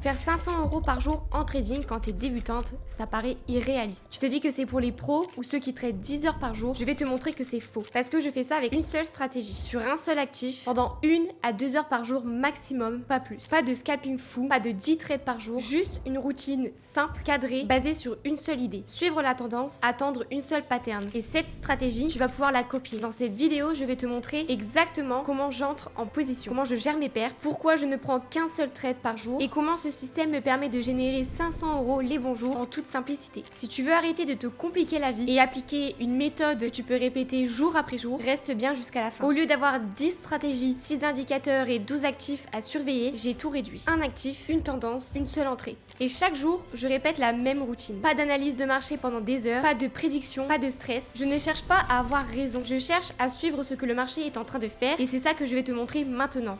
Faire 500 € par jour en trading quand t'es débutante, ça paraît irréaliste. Tu te dis que c'est pour les pros ou ceux qui tradent 10 heures par jour. Je vais te montrer que c'est faux. Parce que je fais ça avec une seule stratégie, sur un seul actif, pendant 1 à 2 heures par jour maximum, pas plus. Pas de scalping fou, pas de 10 trades par jour, juste une routine simple, cadrée, basée sur une seule idée. Suivre la tendance, attendre une seule pattern. Et cette stratégie, tu vas pouvoir la copier. Dans cette vidéo, je vais te montrer exactement comment j'entre en position, comment je gère mes pertes, pourquoi je ne prends qu'un seul trade par jour et comment ce système me permet de générer 500 € les bons jours en toute simplicité. Si tu veux arrêter de te compliquer la vie et appliquer une méthode que tu peux répéter jour après jour, reste bien jusqu'à la fin. Au lieu d'avoir 10 stratégies, 6 indicateurs et 12 actifs à surveiller, j'ai tout réduit. Un actif, une tendance, une seule entrée. Et chaque jour, je répète la même routine. Pas d'analyse de marché pendant des heures, pas de prédiction, pas de stress. Je ne cherche pas à avoir raison, je cherche à suivre ce que le marché est en train de faire et c'est ça que je vais te montrer maintenant.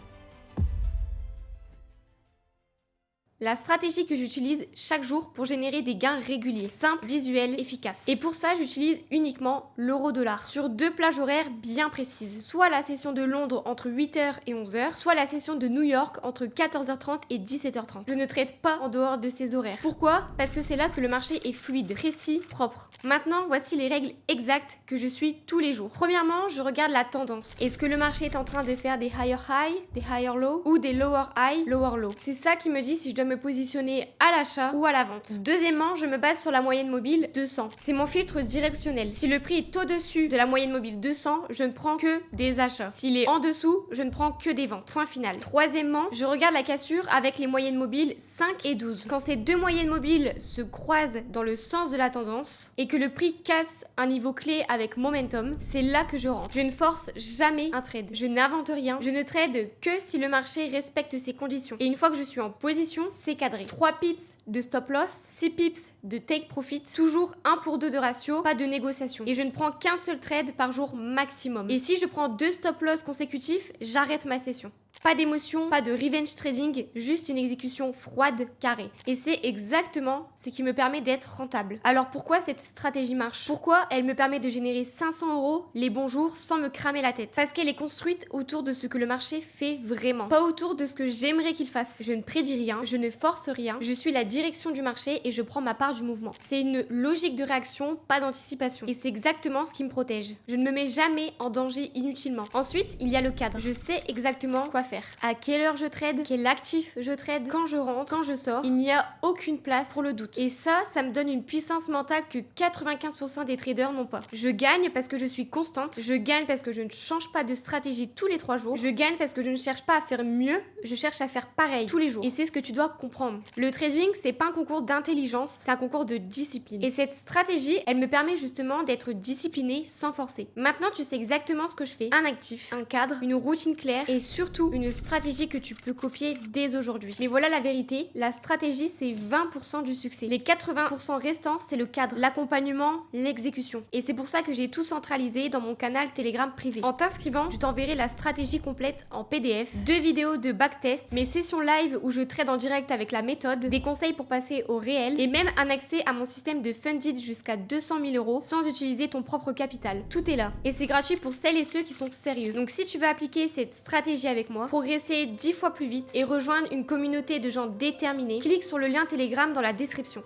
La stratégie que j'utilise chaque jour pour générer des gains réguliers, simples, visuels, efficaces. Et pour ça, j'utilise uniquement l'euro-dollar sur 2 plages horaires bien précises. Soit la session de Londres entre 8h et 11h, soit la session de New York entre 14h30 et 17h30. Je ne trade pas en dehors de ces horaires. Pourquoi? Parce que c'est là que le marché est fluide, précis, propre. Maintenant, voici les règles exactes que je suis tous les jours. Premièrement, je regarde la tendance. Est-ce que le marché est en train de faire des higher high, des higher low ou des lower high, lower low? C'est ça qui me dit si je dois me positionner à l'achat ou à la vente. Deuxièmement, je me base sur la moyenne mobile 200. C'est mon filtre directionnel. Si le prix est au-dessus de la moyenne mobile 200, je ne prends que des achats. S'il est en dessous, je ne prends que des ventes. Point final. Troisièmement, je regarde la cassure avec les moyennes mobiles 5 et 12. Quand ces deux moyennes mobiles se croisent dans le sens de la tendance et que le prix casse un niveau clé avec momentum, c'est là que je rentre. Je ne force jamais un trade. Je n'invente rien. Je ne trade que si le marché respecte ses conditions. Et une fois que je suis en position, c'est cadré. 3 pips de stop loss, 6 pips de take profit, toujours 1 pour 2 de ratio, pas de négociation. Et je ne prends qu'un seul trade par jour maximum. Et si je prends 2 stop loss consécutifs, j'arrête ma session. Pas d'émotion, pas de revenge trading, juste une exécution froide, carrée. Et c'est exactement ce qui me permet d'être rentable. Alors pourquoi cette stratégie marche? Pourquoi elle me permet de générer 500 € les bons jours sans me cramer la tête? Parce qu'elle est construite autour de ce que le marché fait vraiment. Pas autour de ce que j'aimerais qu'il fasse. Je ne prédis rien, je ne force rien, je suis la direction du marché et je prends ma part du mouvement. C'est une logique de réaction, pas d'anticipation. Et c'est exactement ce qui me protège. Je ne me mets jamais en danger inutilement. Ensuite, il y a le cadre. Je sais exactement quoi faire. À quelle heure je trade, quel actif je trade, quand je rentre, quand je sors. Il n'y a aucune place pour le doute. Et ça me donne une puissance mentale que 95% des traders n'ont pas. Je gagne parce que je suis constante. Je gagne parce que je ne change pas de stratégie tous les 3 jours. Je gagne parce que je ne cherche pas à faire mieux. Je cherche à faire pareil tous les jours. Et c'est ce que tu dois comprendre. Le trading, c'est pas un concours d'intelligence, c'est un concours de discipline. Et cette stratégie, elle me permet justement d'être disciplinée sans forcer. Maintenant, tu sais exactement ce que je fais. Un actif, un cadre, une routine claire et surtout une stratégie que tu peux copier dès aujourd'hui. Mais voilà la vérité, la stratégie c'est 20% du succès. Les 80% restants, c'est le cadre, l'accompagnement, l'exécution. Et c'est pour ça que j'ai tout centralisé dans mon canal Telegram privé. En t'inscrivant, je t'enverrai la stratégie complète en PDF, 2 vidéos de backtest, mes sessions live où je trade en direct avec la méthode, des conseils pour passer au réel et même un accès à mon système de funded jusqu'à 200 000 € sans utiliser ton propre capital. Tout est là. Et c'est gratuit pour celles et ceux qui sont sérieux. Donc si tu veux appliquer cette stratégie avec moi, progresser 10 fois plus vite et rejoindre une communauté de gens déterminés, clique sur le lien Telegram dans la description.